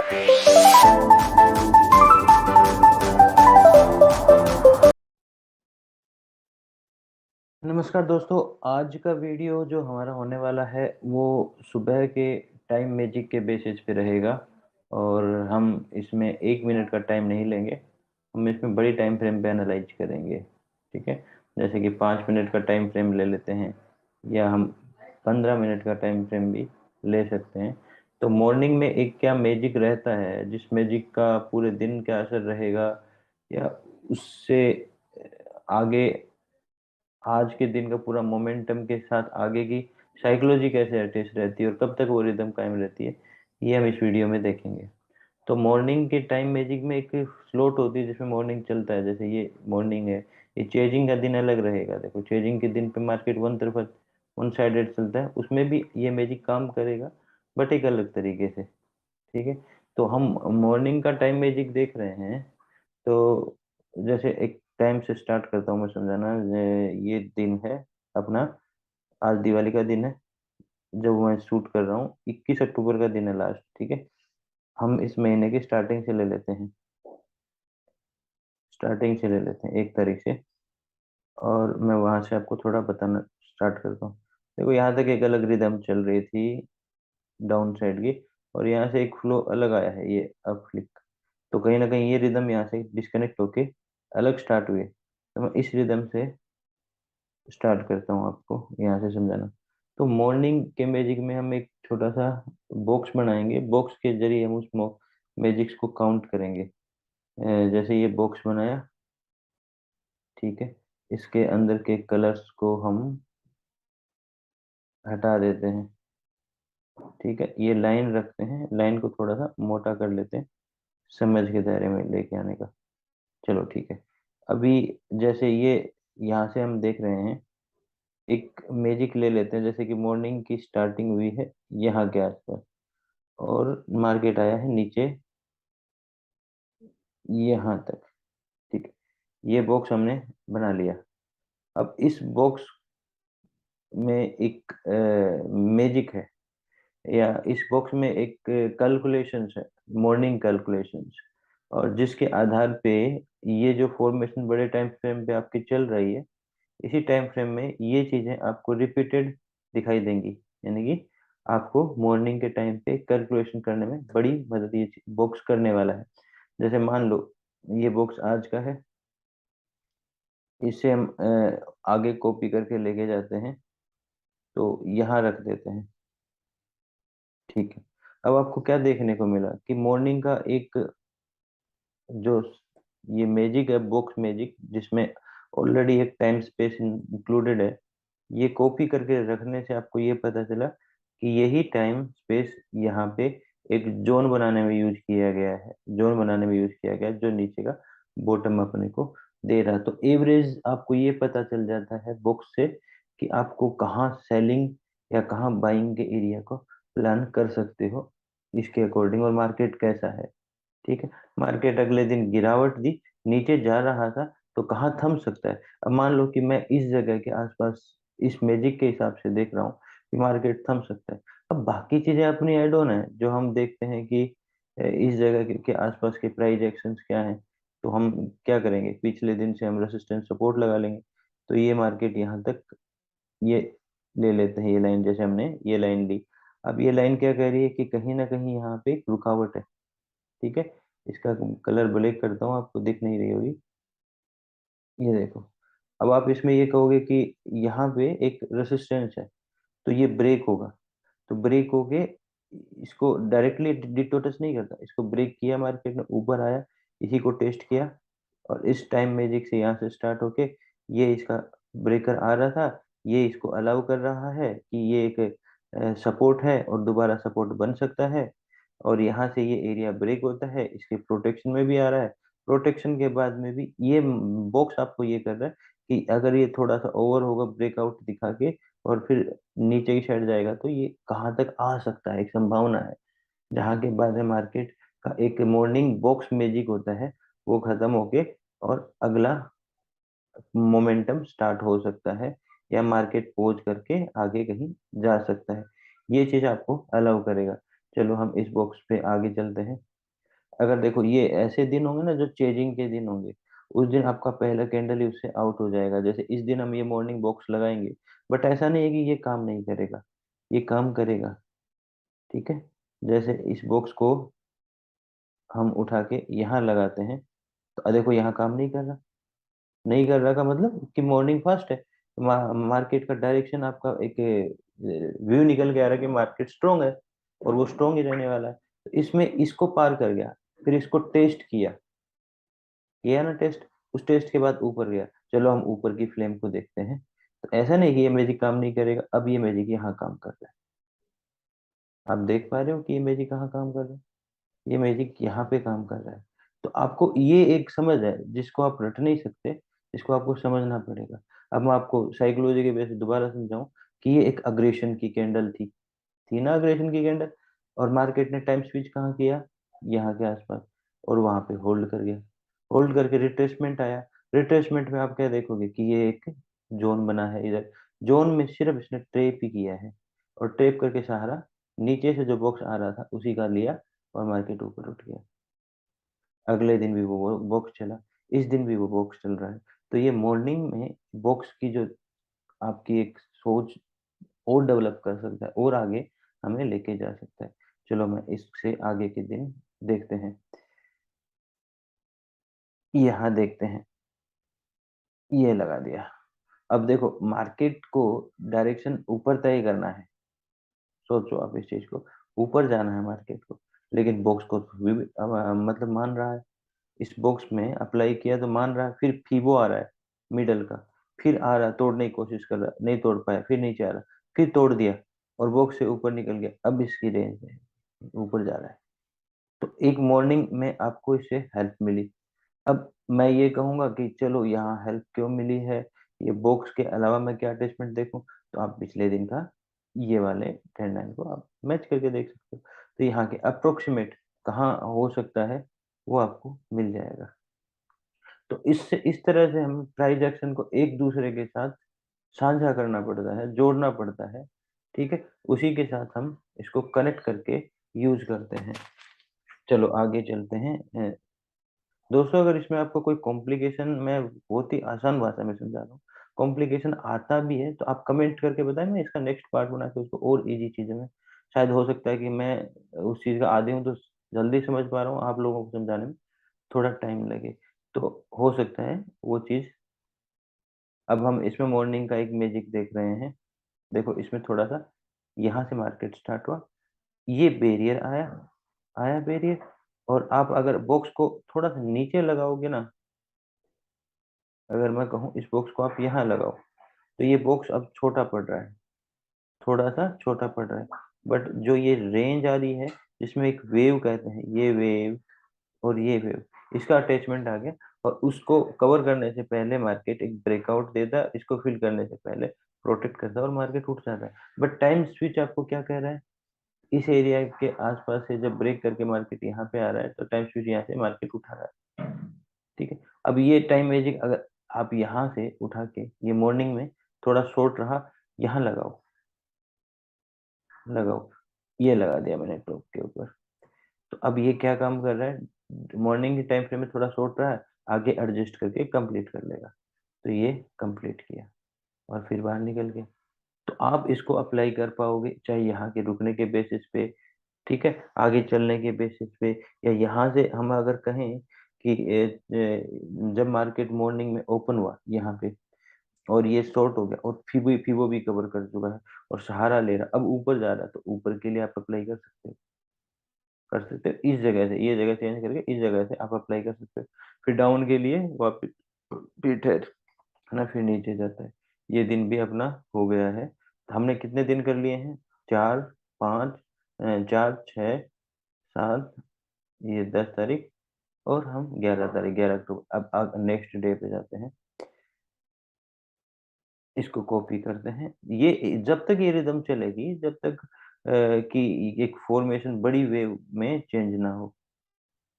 नमस्कार दोस्तों। आज का वीडियो जो हमारा होने वाला है वो सुबह के टाइम मैजिक के बेसिस पे रहेगा। और हम इसमें 1 मिनट का टाइम नहीं लेंगे, हम इसमें बड़ी टाइम फ्रेम पे एनालाइज करेंगे। ठीक है, जैसे कि 5 मिनट का टाइम फ्रेम ले लेते हैं, या हम 15 मिनट का टाइम फ्रेम भी ले सकते हैं। तो मॉर्निंग में एक क्या मैजिक रहता है, जिस मैजिक का पूरे दिन क्या असर रहेगा, या उससे आगे आज के दिन का पूरा मोमेंटम के साथ आगे की साइकोलॉजी कैसे अटैच रहती है और कब तक वो रिदम कायम रहती है, ये हम इस वीडियो में देखेंगे। तो मॉर्निंग के टाइम मैजिक में एक स्लॉट होती है जिसमें मॉर्निंग चलता है। जैसे ये मॉर्निंग है, ये चेजिंग का दिन अलग रहेगा। देखो, चेजिंग के दिन पे मार्केट वन तरफ वन साइडेड चलता है, उसमें भी ये मैजिक काम करेगा, बट एक अलग तरीके से। ठीक है, तो हम मॉर्निंग का टाइम मैजिक देख रहे हैं। तो जैसे एक टाइम से स्टार्ट करता हूँ मैं समझाना। ये दिन है अपना, आज दिवाली का दिन है जब मैं शूट कर रहा हूँ। 21 अक्टूबर का दिन है लास्ट। ठीक है, हम इस महीने की स्टार्टिंग से ले लेते हैं, स्टार्टिंग से ले लेते हैं 1 तारीख से। और मैं वहां से आपको थोड़ा बताना स्टार्ट करता हूँ। देखो, यहाँ तक एक अलग रिदम चल रही थी डाउन साइड की, और यहाँ से एक फ्लो अलग आया है, ये अप फ्लिक। तो कहीं ना कहीं ये रिदम यहाँ से डिस्कनेक्ट होके अलग स्टार्ट हुए। तो मैं इस रिदम से स्टार्ट करता हूँ आपको यहाँ से समझाना। तो मॉर्निंग के मैजिक में हम एक छोटा सा बॉक्स बनाएंगे, बॉक्स के जरिए हम उस मैजिक्स को काउंट करेंगे। जैसे ये बॉक्स बनाया, ठीक है, इसके अंदर के कलर्स को हम हटा देते हैं। ठीक है, ये लाइन रखते हैं, लाइन को थोड़ा सा मोटा कर लेते हैं समझ के दायरे में लेके आने का। चलो ठीक है। अभी जैसे ये यहाँ से हम देख रहे हैं, एक मैजिक ले लेते हैं। जैसे कि मॉर्निंग की स्टार्टिंग हुई है यहाँ के आसपास, और मार्केट आया है नीचे यहाँ तक। ठीक है, ये बॉक्स हमने बना लिया। अब इस बॉक्स में एक मैजिक है, या इस बॉक्स में एक कैलकुलेशंस है, मॉर्निंग कैलकुलेशंस। और जिसके आधार पे ये जो फॉर्मेशन बड़े टाइम फ्रेम पे आपकी चल रही है, इसी टाइम फ्रेम में ये चीजें आपको रिपीटेड दिखाई देंगी। यानी कि आपको मॉर्निंग के टाइम पे कैलकुलेशन करने में बड़ी मदद ये बॉक्स करने वाला है। जैसे मान लो ये बॉक्स आज का है, इसे हम आगे कॉपी करके लेके जाते हैं, तो यहाँ रख देते हैं। ठीक है, अब आपको क्या देखने को मिला कि मॉर्निंग का एक जो ये मैजिक है, बॉक्स मैजिक, जिसमें ऑलरेडी एक टाइम स्पेस इंक्लूडेड है, ये कॉपी करके रखने से आपको ये पता चला कि यही टाइम स्पेस यहाँ पे एक जोन बनाने में यूज किया गया है, जोन बनाने में यूज किया गया है, जो नीचे का बॉटम अपने को दे रहा है। तो एवरेज आपको ये पता चल जाता है बुक्स से कि आपको कहाँ सेलिंग या कहाँ बाइंग के एरिया को प्लान कर सकते हो इसके अकॉर्डिंग, और मार्केट कैसा है। ठीक है, मार्केट अगले दिन गिरावट दी, नीचे जा रहा था, तो कहाँ थम सकता है। अब मान लो कि मैं इस जगह के आसपास इस मैजिक के हिसाब से देख रहा हूँ कि मार्केट थम सकता है। अब बाकी चीजें अपनी एड ऑन है, जो हम देखते हैं कि इस जगह के आसपास के प्राइस एक्शंस क्या हैं। तो हम क्या करेंगे, पिछले दिन से हम रेसिस्टेंस सपोर्ट लगा लेंगे। तो ये मार्केट यहाँ तक, ये ले लेते हैं, ये लाइन जैसे हमने ये लाइन ली। अब ये लाइन क्या कह रही है कि कहीं ना कहीं यहाँ पे एक रुकावट है। ठीक है, इसका कलर ब्लैक करता हूँ, आपको दिख नहीं रही होगी। ये देखो, अब आप इसमें ये कहोगे कि यहाँ पे एक रेसिस्टेंस है, तो ये ब्रेक होगा। तो ब्रेक होके इसको डायरेक्टली डिटो टच नहीं करता, इसको ब्रेक किया, मार्केट में ऊपर आया, इसी को टेस्ट किया, और इस टाइम मैजिक से यहाँ से स्टार्ट होके ये इसका ब्रेकर आ रहा था, ये इसको अलाउ कर रहा है कि ये एक सपोर्ट है और दोबारा सपोर्ट बन सकता है। और यहाँ से ये एरिया ब्रेक होता है, इसके प्रोटेक्शन में भी आ रहा है। प्रोटेक्शन के बाद में भी ये बॉक्स आपको ये कर रहा है कि अगर ये थोड़ा सा ओवर होगा ब्रेकआउट दिखा के, और फिर नीचे की साइड जाएगा, तो ये कहाँ तक आ सकता है, एक संभावना है। जहाँ के बाद है मार्केट का एक मॉर्निंग बॉक्स मैजिक होता है, वो खत्म होके और अगला मोमेंटम स्टार्ट हो सकता है, या मार्केट पोज करके आगे कहीं जा सकता है। ये चीज आपको अलाउ करेगा। चलो हम इस बॉक्स पे आगे चलते हैं। अगर देखो ये ऐसे दिन होंगे ना जो चेजिंग के दिन होंगे, उस दिन आपका पहला कैंडल ही उससे आउट हो जाएगा। जैसे इस दिन हम ये मॉर्निंग बॉक्स लगाएंगे, बट ऐसा नहीं है कि ये काम नहीं करेगा, ये काम करेगा। ठीक है, जैसे इस बॉक्स को हम उठा के यहाँ लगाते हैं, तो देखो यहाँ काम नहीं कर रहा। नहीं कर रहा का मतलब कि मॉर्निंग फास्ट है, मार्केट का डायरेक्शन आपका एक व्यू निकल के आ रहा है कि मार्केट स्ट्रोंग है, और वो स्ट्रोंग ही रहने वाला है। तो इसमें इसको पार कर गया, फिर इसको टेस्ट किया, किया ना टेस्ट, उस टेस्ट के बाद ऊपर गया। चलो हम ऊपर की फ्लेम को देखते हैं। तो ऐसा नहीं कि ये मैजिक काम नहीं करेगा, अब ये मैजिक यहाँ काम कर रहा है। आप देख पा रहे हो कि ये मैजिक कहाँ काम कर रहा है, ये मैजिक यहाँ पे काम कर रहा है। तो आपको ये एक समझ है जिसको आप रट नहीं सकते, इसको आपको समझना पड़ेगा। अब मैं आपको साइकोलॉजी के बेस पे दोबारा समझाऊं कि ये एक अग्रेशन की कैंडल थी ना, अग्रेशन की कैंडल। और मार्केट ने टाइम स्विच कहाँ किया, यहाँ के आसपास, और वहां पे होल्ड कर गया। होल्ड करके रिट्रेसमेंट आया। रिट्रेसमेंट में आप क्या देखोगे कि ये एक जोन बना है इधर। जोन में सिर्फ इसने ट्रेप ही किया है, और ट्रेप करके सहारा नीचे से जो बॉक्स आ रहा था उसी का लिया, और मार्केट ऊपर उठ गया। अगले दिन भी वो बॉक्स चला, इस दिन भी वो बॉक्स चल रहा है। तो ये मॉर्निंग में बॉक्स की जो आपकी एक सोच और डेवलप कर सकता है, और आगे हमें लेके जा सकता है। चलो मैं इससे आगे के दिन देखते हैं। यहाँ देखते हैं, ये लगा दिया। अब देखो मार्केट को डायरेक्शन ऊपर तय करना है, सोचो आप इस चीज को, ऊपर जाना है मार्केट को, लेकिन बॉक्स को मतलब मान रहा है। इस बॉक्स में अप्लाई किया तो मान रहा है, फिर फीबो आ रहा है मिडल का, फिर आ रहा है, तोड़ने की कोशिश कर रहा है, नहीं तोड़ पाया, फिर नीचे आ रहा, फिर तोड़ दिया, और बॉक्स से ऊपर निकल गया। अब इसकी रेंज है, ऊपर जा रहा है। तो एक मॉर्निंग में आपको इससे हेल्प मिली। अब मैं ये कहूंगा कि चलो यहाँ हेल्प क्यों मिली है, ये बॉक्स के अलावा मैं क्या अटैचमेंट देखूं, तो आप पिछले दिन का ये वाले ट्रेंड लाइन को आप मैच करके देख सकते हो। तो यहाँ के अप्रोक्सीमेट कहाँ हो सकता है, वो आपको मिल जाएगा। तो इससे इस तरह से हम प्राइज एक्शन को एक दूसरे के साथ साझा करना पड़ता है, जोड़ना पड़ता है। ठीक है, उसी के साथ हम इसको कनेक्ट करके यूज करते हैं। चलो आगे चलते हैं। दोस्तों अगर इसमें आपको कोई कॉम्प्लिकेशन, मैं बहुत ही आसान भाषा में समझा रहा हूँ, कॉम्प्लिकेशन आता भी है तो आप कमेंट करके बताएं, मैं इसका नेक्स्ट पार्ट बना के उसको और इजी चीज़ों में, शायद हो सकता है कि मैं उस चीज़ का आदी हूँ तो जल्दी समझ पा रहा हूँ, आप लोगों को समझाने में थोड़ा टाइम लगे, तो हो सकता है वो चीज़। अब हम इसमें मॉर्निंग का एक मैजिक देख रहे हैं। देखो इसमें थोड़ा सा यहाँ से मार्केट स्टार्ट हुआ, ये बैरियर आया, आया बैरियर, और आप अगर बॉक्स को थोड़ा सा नीचे लगाओगे ना, अगर मैं कहूँ इस बॉक्स को आप यहाँ लगाओ, तो ये बॉक्स अब छोटा पड़ रहा है, थोड़ा सा छोटा पड़ रहा है। बट जो ये रेंज आ रही है, जिसमें एक वेव कहते हैं, ये वेव और ये वेव, इसका अटैचमेंट आ गया, और उसको कवर करने से पहले मार्केट एक ब्रेकआउट देता है, इसको फिल करने से पहले प्रोटेक्ट करता है, और मार्केट उठ जाता है। बट टाइम स्विच आपको क्या कह रहा है, इस एरिया के आसपास से जब ब्रेक करके मार्केट यहाँ पे आ रहा है, तो टाइम स्विच यहाँ से मार्केट उठा रहा है। ठीक है, अब ये टाइम मैजिक अगर आप यहाँ से उठा के, ये मॉर्निंग में थोड़ा शॉर्ट रहा, यहाँ लगाओ, लगाओ, ये लगा दिया मैंने टॉप के ऊपर। तो अब ये क्या काम कर रहा है, मॉर्निंग के टाइम फ्रेम में थोड़ा शॉर्ट रहा है, आगे एडजस्ट करके कंप्लीट कर लेगा। तो ये कंप्लीट किया, और फिर बाहर निकल गया। तो आप इसको अप्लाई कर पाओगे चाहे यहाँ के रुकने के बेसिस पे, ठीक है, आगे चलने के बेसिस पे, या यहाँ से हम अगर कहें कि जब मार्केट मॉर्निंग में ओपन हुआ यहाँ पे, और ये शॉर्ट हो गया, और फिबो फिबो भी कवर कर चुका है, और सहारा ले रहा, अब ऊपर जा रहा है, तो ऊपर के लिए आप अप्लाई कर सकते हो, कर सकते हो इस जगह से, ये जगह चेंज करके इस जगह से आप अप्लाई कर सकते हो। फिर डाउन के लिए वापस पीठ है ना, फिर नीचे जाता है। ये दिन भी अपना हो गया है। तो हमने कितने दिन कर लिए हैं, चार, पाँच, चार, छः, सात, ये 10 तारीख, और हम 11 तारीख, 11 अक्टूबर। अब नेक्स्ट डे पे जाते हैं, इसको कॉपी करते हैं। ये जब तक ये रिदम चलेगी, जब तक कि एक फॉर्मेशन बड़ी वेव में चेंज ना हो।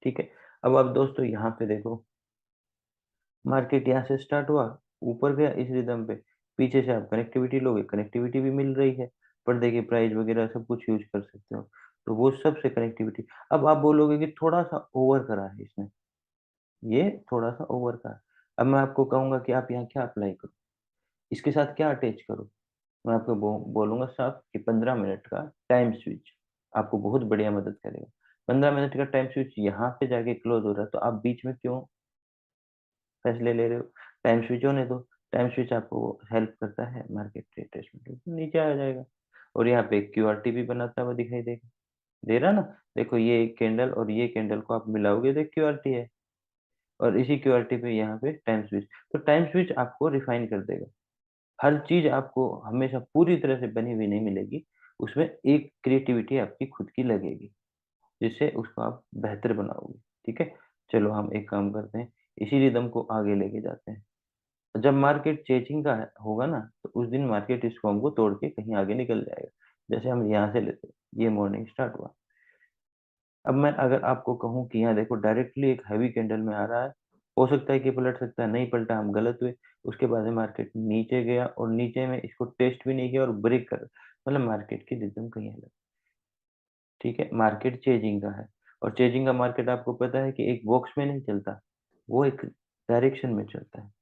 ठीक है, अब आप दोस्तों यहाँ पे देखो, मार्केट यहाँ से स्टार्ट हुआ, ऊपर गया इस रिदम पे, पीछे से आप कनेक्टिविटी लोगे, कनेक्टिविटी भी मिल रही है, पर देखिए प्राइस वगैरह सब कुछ यूज कर सकते हो। तो वो सबसे कनेक्टिविटी। अब आप बोलोगे कि थोड़ा सा ओवर करा है इसने, ये थोड़ा सा ओवर करा। अब मैं आपको कहूंगा कि आप यहाँ क्या अप्लाई करो, इसके साथ क्या अटैच करो। मैं आपको बोलूंगा साहब कि 15 मिनट का टाइम स्विच आपको बहुत बढ़िया मदद करेगा। 15 मिनट का टाइम स्विच यहाँ पे जाके क्लोज हो रहा है, तो आप बीच में क्यों फैसले ले रहे हो? टाइम स्विच होने दो। टाइम स्विच आपको हेल्प करता है मार्केट रिट्रेसमेंट, नीचे आ जाएगा। और यहाँ पे क्यूआरटी भी बनाता हुआ दिखाई देगा, दे रहा ना। देखो ये एक कैंडल और ये कैंडल को आप मिलाओगे तो क्यूआरटी है, और इसी क्यूआरटी पे यहाँ पे टाइम स्विच। तो टाइम स्विच आपको रिफाइन कर देगा। हर चीज आपको हमेशा पूरी तरह से बनी हुई नहीं मिलेगी, उसमें एक क्रिएटिविटी आपकी खुद की लगेगी, जिससे उसको आप बेहतर बनाओगे। ठीक है, चलो हम एक काम करते हैं, इसी रिदम को आगे लेके जाते हैं। जब मार्केट चेजिंग का होगा ना, तो उस दिन मार्केट इस फॉर्म को तोड़ के कहीं आगे निकल जाएगा। जैसे हम यहाँ से लेते हैं, ये मॉर्निंग स्टार्ट हुआ। अब मैं अगर आपको कहूँ कि यहाँ देखो डायरेक्टली एक हैवी कैंडल में आ रहा है, हो सकता है कि पलट सकता है, नहीं पलटा, हम गलत हुए। उसके बाद में मार्केट नीचे गया और नीचे में इसको टेस्ट भी नहीं किया और ब्रेक कर, मतलब मार्केट की रिदम कहीं अलग। ठीक है, मार्केट चेजिंग का है, और चेजिंग का मार्केट आपको पता है कि एक बॉक्स में नहीं चलता, वो एक डायरेक्शन में चलता है।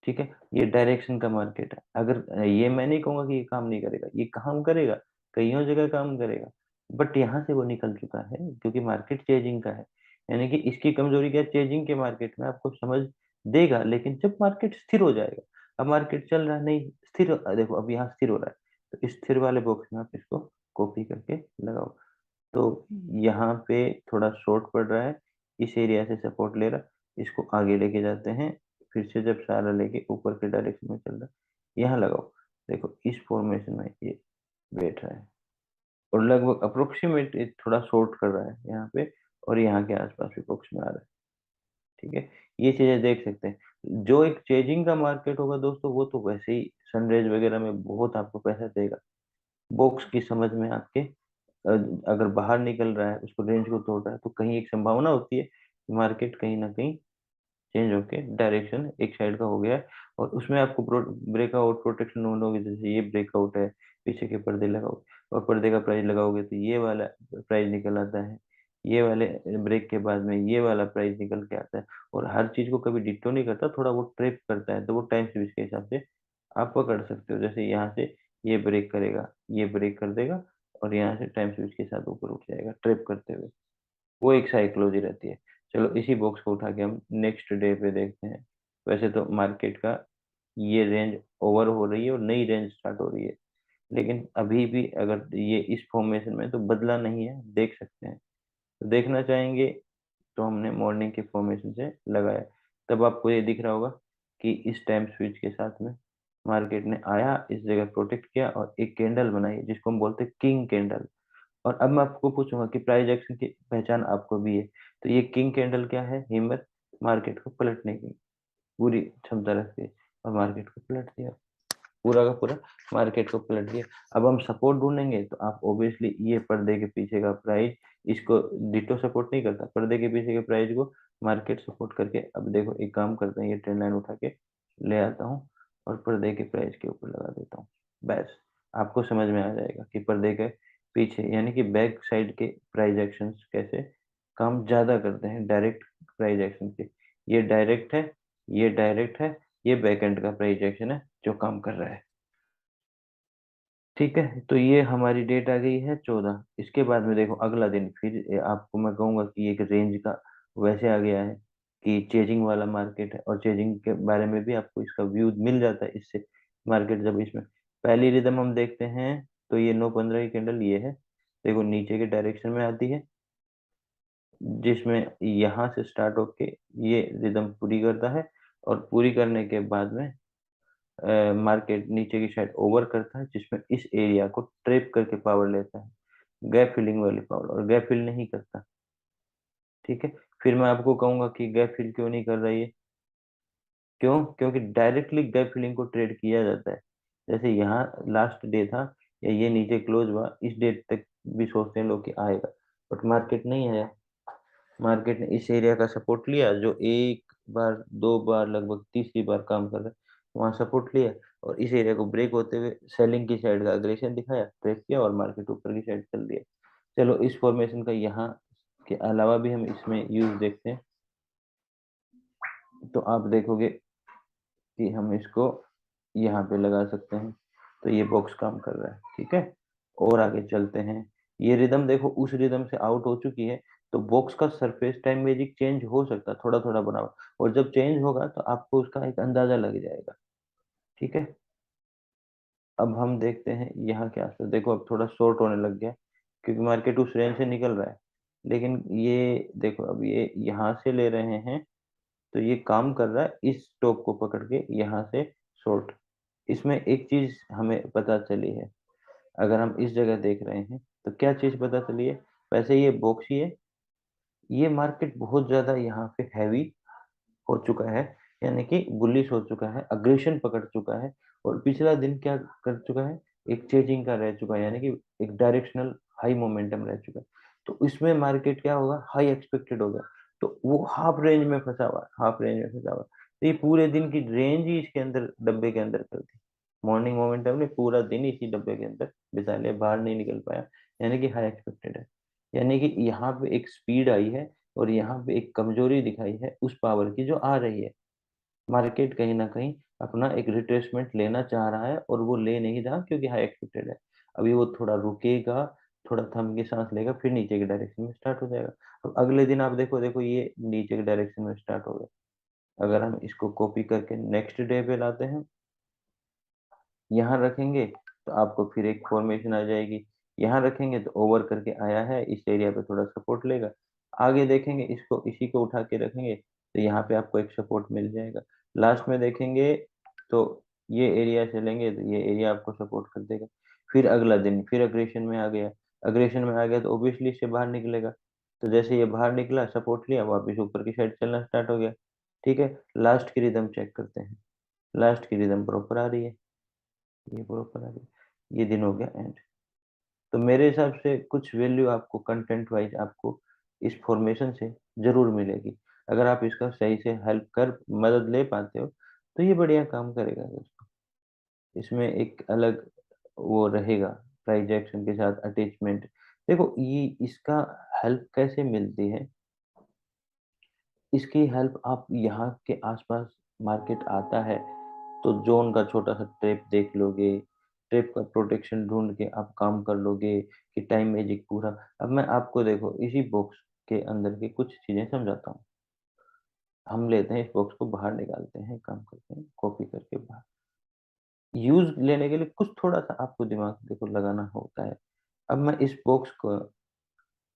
ठीक है, ये डायरेक्शन का मार्केट है। अगर ये मैं नहीं कहूंगा कि ये काम नहीं करेगा, ये काम करेगा, कईयों जगह काम करेगा, बट यहाँ से वो निकल चुका है क्योंकि मार्केट चेजिंग का है। यानी कि इसकी कमजोरी क्या, चेजिंग के मार्केट में आपको समझ देगा, लेकिन जब मार्केट स्थिर हो जाएगा। अब मार्केट चल रहा है नहीं स्थिर, देखो अब यहाँ स्थिर हो रहा है, तो स्थिर वाले बॉक्स में आप इसको कॉपी करके लगाओ। तो यहाँ पे थोड़ा शॉर्ट पड़ रहा है, इस एरिया से सपोर्ट ले रहा, इसको आगे लेके जाते हैं। फिर से जब सारा लेके ऊपर के डायरेक्शन में चल रहा है, यहाँ लगाओ। देखो इस फॉर्मेशन में ये बैठ रहा है, और लगभग अप्रोक्सीमेट थोड़ा शॉर्ट कर रहा है यहाँ पे, और यहाँ के आसपास भी बॉक्स में आ रहा है। ठीक है, ये चीजें देख सकते हैं। जो एक चेजिंग का मार्केट होगा दोस्तों, वो तो वैसे ही सनराइज वगैरह में बहुत आपको पैसा देगा। बॉक्स की समझ में आपके अ, अगर बाहर निकल रहा है, उसको रेंज को तोड़ रहा है, तो कहीं एक संभावना होती है कि मार्केट कहीं ना कहीं चेंज होके डायरेक्शन एक साइड का हो गया है। और उसमें आपको ब्रेकआउट प्रोटेक्शन होगी, जैसे ये ब्रेकआउट है, पीछे के पर्दे लगाओगे और पर्दे का प्राइस लगाओगे तो ये वाला प्राइस निकल आता है, ये वाले ब्रेक के बाद में ये वाला प्राइस निकल के आता है। और हर चीज को कभी डिटो नहीं करता, थोड़ा वो ट्रेप करता है, तो वो टाइम सीरीज के हिसाब से आप पकड़ सकते हो। जैसे यहाँ से ये ब्रेक करेगा, ये ब्रेक कर देगा, और यहाँ से टाइम सीरीज के साथ ऊपर उठ जाएगा ट्रेप करते हुए, वो एक साइकोलॉजी रहती है। चलो इसी बॉक्स को उठा के हम नेक्स्ट डे पे देखते हैं। वैसे तो मार्केट का ये रेंज ओवर हो रही है और नई रेंज स्टार्ट हो रही है, लेकिन अभी भी अगर ये इस फॉर्मेशन में तो बदला नहीं है, देख सकते हैं। तो देखना चाहेंगे, तो हमने मॉर्निंग के फॉर्मेशन से लगाया, तब आपको ये दिख रहा होगा कि इस टाइम स्विच के साथ में मार्केट ने आया, इस जगह प्रोटेक्ट किया और एक कैंडल बनाई जिसको हम बोलते हैं किंग कैंडल। और अब मैं आपको पूछूंगा कि प्राइस एक्शन की पहचान आपको भी है, तो ये किंग कैंडल क्या है, हिम्मत मार्केट को पलटने की पूरी क्षमता रखती है, और मार्केट को पलट दिया, पूरा का पूरा मार्केट को पलट दिया। अब हम सपोर्ट ढूंढेंगे, तो आप ऑब्वियसली ये पर्दे के पीछे का प्राइस, इसको डिटो सपोर्ट नहीं करता, पर्दे के पीछे के प्राइस को मार्केट सपोर्ट करके। अब देखो एक काम करते हैं, ये ट्रेंड लाइन उठा के ले आता हूँ और पर्दे के प्राइस के ऊपर लगा देता हूँ। बस आपको समझ में आ जाएगा कि पर्दे के पीछे यानी कि बैक साइड के प्राइस एक्शंस कैसे काम ज्यादा करते हैं डायरेक्ट प्राइस एक्शन के। ये डायरेक्ट है, ये डायरेक्ट है, ये बैक एंड का प्राइस एक्शन है जो काम कर रहा है। ठीक है, तो ये हमारी डेट आ गई है 14। इसके बाद में देखो अगला दिन फिर आपको मैं कहूंगा कि एक रेंज का वैसे आ गया है कि चेजिंग वाला मार्केट है, और चेजिंग के बारे में भी आपको इसका व्यू मिल जाता है इससे। मार्केट जब इसमें पहली रिदम हम देखते हैं, तो ये 9-15 की कैंडल ये है, देखो नीचे के डायरेक्शन में आती है, जिसमें यहाँ से स्टार्ट होके ये रिदम पूरी करता है, और पूरी करने के बाद में मार्केट नीचे की साइड ओवर करता है, जिसमें इस एरिया को ट्रेप करके पावर लेता है, गैप फिलिंग वाली पावर, और गैप फिल नहीं करता। ठीक है, फिर मैं आपको कहूंगा कि गैप फिल क्यों नहीं कर रही है, क्यों, क्योंकि डायरेक्टली गैप फिलिंग को ट्रेड किया जाता है। जैसे यहाँ लास्ट डे था, या ये नीचे क्लोज हुआ, इस डेट तक भी सोचते हैं लोग कि आएगा, बट मार्केट नहीं आया। मार्केट ने इस एरिया का सपोर्ट लिया, जो एक बार दो बार लगभग तीसरी बार काम कर रहा है, वहां सपोर्ट लिया, और इस एरिया को ब्रेक होते हुए सेलिंग की साइड का अग्रेशन दिखाया, ट्रेड किया, और मार्केट ऊपर की साइड चल दिया। चलो इस फॉर्मेशन का यहाँ के अलावा भी हम इसमें यूज देखते हैं, तो आप देखोगे कि हम इसको यहाँ पे लगा सकते हैं, तो ये बॉक्स काम कर रहा है। ठीक है, और आगे चलते हैं। ये रिदम देखो उस रिदम से आउट हो चुकी है, तो बॉक्स का सरफेस टाइम मैजिक चेंज हो सकता है थोड़ा थोड़ा बना हुआ, और जब चेंज होगा तो आपको उसका एक अंदाजा लग जाएगा। ठीक है, अब हम देखते हैं यहाँ के आसपास, देखो अब थोड़ा शॉर्ट होने लग गया क्योंकि मार्केट उस रेंज से निकल रहा है। लेकिन ये देखो अब ये यहाँ से ले रहे हैं, तो ये काम कर रहा है इस टॉप को पकड़ के यहाँ से शॉर्ट। इसमें एक चीज हमें पता चली है, अगर हम इस जगह देख रहे हैं तो क्या चीज पता चली है। वैसे ये बॉक्स ही है, ये मार्केट बहुत ज्यादा यहाँ पे हैवी हो चुका है, यानी कि बुलिश हो चुका है, अग्रेशन पकड़ चुका है। और पिछला दिन क्या कर चुका है, एक चेजिंग का रह चुका है, यानी कि एक डायरेक्शनल हाई मोमेंटम रह चुका है। तो इसमें मार्केट क्या होगा, हाई एक्सपेक्टेड होगा, तो वो हाफ रेंज में फंसा हुआ है, हाफ रेंज में फंसा हुआ है। तो ये पूरे दिन की रेंज ही इसके अंदर डब्बे के अंदर कर दी। मॉर्निंग मोमेंटम ने पूरा दिन इसी डब्बे के अंदर बिता लिया, बाहर नहीं निकल पाया, यानी कि हाई एक्सपेक्टेड है। यानी कि यहाँ पे एक स्पीड आई है और यहाँ पे एक कमजोरी दिखाई है उस पावर की जो आ रही है। मार्केट कहीं ना कहीं अपना एक रिट्रेसमेंट लेना चाह रहा है और वो ले नहीं रहा क्योंकि हाई एक्सपेक्टेड है। अभी वो थोड़ा रुकेगा, थोड़ा थम के सांस लेगा, फिर नीचे के डायरेक्शन में स्टार्ट हो जाएगा। अब अगले दिन आप देखो, देखो ये नीचे के डायरेक्शन में स्टार्ट हो गया। अगर हम इसको कॉपी करके नेक्स्ट डे पे लाते हैं, यहाँ रखेंगे, तो आपको फिर एक फॉर्मेशन आ जाएगी। यहाँ रखेंगे तो ओवर करके आया है, इस एरिया पे थोड़ा सपोर्ट लेगा। आगे देखेंगे इसको, इसी को उठा के रखेंगे तो यहाँ पे आपको एक सपोर्ट मिल जाएगा। लास्ट में देखेंगे तो ये एरिया चलेंगे तो ये एरिया आपको सपोर्ट कर देगा। फिर अगला दिन फिर अग्रेशन में आ गया, अग्रेशन में आ गया तो ओब्वियसली इससे बाहर निकलेगा। तो जैसे ये बाहर निकला, सपोर्ट लिया, वापिस ऊपर की साइड चलना स्टार्ट हो गया। ठीक है, लास्ट की रिदम चेक करते हैं। लास्ट की रिदम प्रॉपर आ रही है, ये प्रॉपर आ रही है, ये दिन हो गया एंड। तो मेरे हिसाब से कुछ वैल्यू आपको कंटेंट वाइज आपको इस फॉर्मेशन से जरूर मिलेगी। अगर आप इसका सही से हेल्प कर मदद ले पाते हो तो ये बढ़िया काम करेगा दोस्तों। इसमें एक अलग वो रहेगा, प्राइस एक्शन के साथ अटैचमेंट। देखो ये इसका हेल्प कैसे मिलती है, इसकी हेल्प आप यहाँ के आसपास मार्केट आता है तो जोन का छोटा सा ट्रैप देख लोगे, ट्रैप का प्रोटेक्शन ढूंढ के आप काम कर लोगे कि टाइम मैजिक पूरा। अब मैं आपको देखो इसी बॉक्स के अंदर की कुछ चीजें समझाता हूँ। हम लेते हैं इस बॉक्स को बाहर निकालते हैं, काम करते हैं कॉपी करके बाहर। यूज लेने के लिए कुछ थोड़ा सा आपको दिमाग देखो लगाना होता है। अब मैं इस बॉक्स को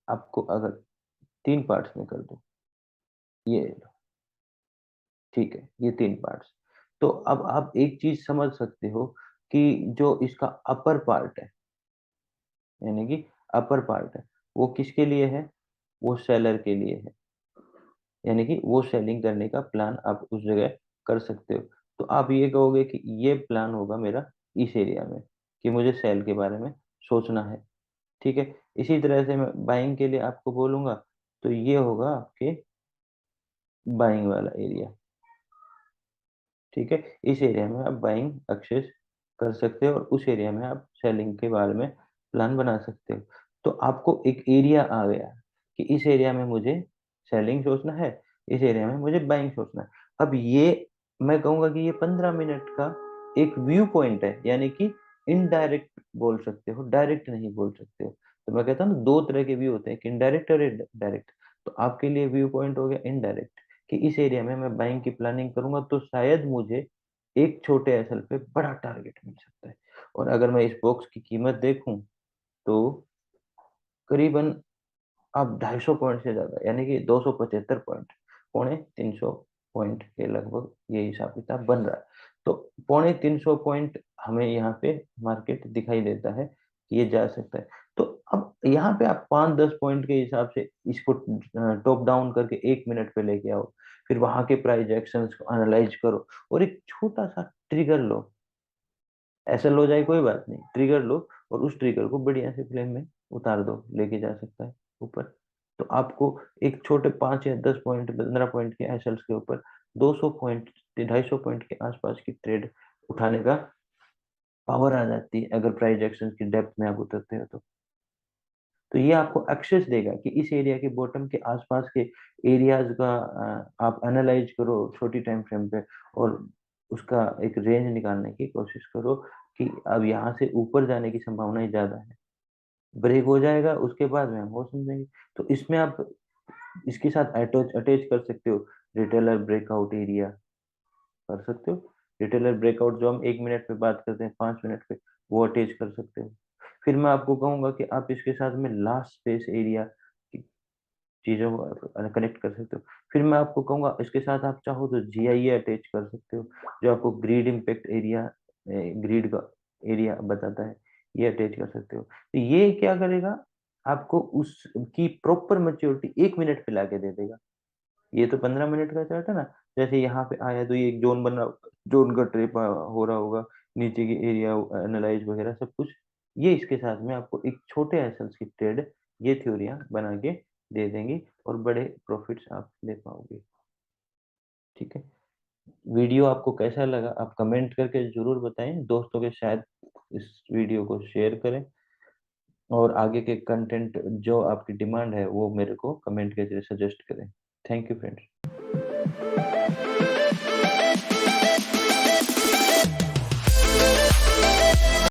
आपको अगर तीन पार्ट्स में कर दूं, ये लो, ठीक है, ये तीन पार्ट्स। तो अब आप एक चीज समझ सकते हो कि जो इसका अपर पार्ट है, यानी कि अपर पार्ट है, वो किसके लिए है, वो सेलर के लिए है। यानी कि वो सेलिंग करने का प्लान आप उस जगह कर सकते हो। तो आप ये कहोगे कि ये प्लान होगा मेरा इस एरिया में, कि मुझे सेल के बारे में सोचना है। ठीक है, इसी तरह से मैं बाइंग के लिए आपको बोलूंगा, तो ये होगा आपके बाइंग वाला एरिया। ठीक है, इस एरिया में आप बाइंग एक्सेस कर सकते हो और उस एरिया में आप सेलिंग के बारे में प्लान बना सकते हो। तो आपको एक एरिया आ गया कि इस एरिया में मुझे सेलिंग सोचना है, इस एरिया में मुझे बाइंग सोचना है। अब ये मैं कहूंगा कि ये 15 मिनट का एक व्यू पॉइंट है, यानी कि इनडायरेक्ट बोल सकते हो, डायरेक्ट नहीं बोल सकते हो। तो मैं कहता हूँ ना, दो तरह के व्यू होते हैं, एक इनडायरेक्ट और एक डायरेक्ट। तो आपके लिए व्यू पॉइंट हो गया इनडायरेक्ट, कि इस एरिया में मैं बाइंग की प्लानिंग करूंगा तो शायद मुझे एक छोटे एसएल पे बड़ा टारगेट मिल सकता है। और अगर मैं इस बॉक्स की कीमत देखूं तो करीबन अब 250 पॉइंट से ज्यादा, यानी कि 275 पॉइंट, 250 पॉइंट के लगभग ये हिसाब किताब बन रहा है। तो 250 पॉइंट हमें यहाँ पे मार्केट दिखाई देता है कि ये जा सकता है। तो अब यहाँ पे आप 5-10 पॉइंट के हिसाब से इसको टॉप डाउन करके 1 मिनट पे लेके आओ, फिर वहां के प्राइस एक्शंस को एनालाइज करो और एक छोटा सा ट्रिगर लो। ऐसा लो जाए कोई बात नहीं, ट्रिगर लो और उस ट्रिगर को बढ़िया से फ्लेम में उतार दो, लेके जा सकता है ऊपर। तो आपको एक छोटे 5 या 10 पॉइंट 15 पॉइंट के एसएल्स के ऊपर 200 पॉइंट 250 पॉइंट के आसपास की ट्रेड उठाने का पावर आ जाती है, अगर प्राइस एक्शन की डेप्थ में आप उतरते हो तो। तो ये आपको एक्सेस देगा कि इस एरिया के बॉटम के आसपास के एरियाज का आप एनालाइज करो छोटी टाइम फ्रेम पे, और उसका एक रेंज निकालने की कोशिश करो कि अब यहाँ से ऊपर जाने की संभावना ज्यादा है। ब्रेक हो जाएगा उसके बाद में हम वो समझेंगे। तो इसमें आप इसके साथ अटैच अटैच कर सकते हो रिटेलर ब्रेकआउट एरिया, कर सकते हो। रिटेलर ब्रेकआउट जो हम 1 मिनट पे बात करते हैं, 5 मिनट पे, वो अटैच कर सकते हो। फिर मैं आपको कहूंगा कि आप इसके साथ में लास्ट स्पेस एरिया की चीजों को कनेक्ट कर सकते हो। फिर मैं आपको कहूंगा इसके साथ आप चाहो तो जीआईए अटैच कर सकते हो, जो आपको ग्रिड इम्पैक्ट एरिया, ग्रिड का एरिया बताता है, ये अटैच कर सकते हो। तो ये क्या करेगा, आपको उसकी प्रॉपर मैच्योरिटी 1 मिनट पे लाके दे देगा। ये तो 15 मिनट का चार्ट है ना। जैसे यहाँ पे आया तो ये एक जोन बन रहा, जोन का ट्रेप हो रहा होगा, नीचे की एरिया एनालाइज वगैरह सब कुछ, ये इसके साथ में आपको एक छोटे एसेट्स की ट्रेड, ये थ्योरियां बना के दे देंगी, और बड़े प्रॉफिट्स आप ले पाओगे। ठीक है। वीडियो आपको कैसा लगा आप कमेंट करके जरूर बताएं, दोस्तों के साथ इस वीडियो को शेयर करें, और आगे के कंटेंट जो आपकी डिमांड है वो मेरे को कमेंट के जरिए सजेस्ट करें। Thank you friends.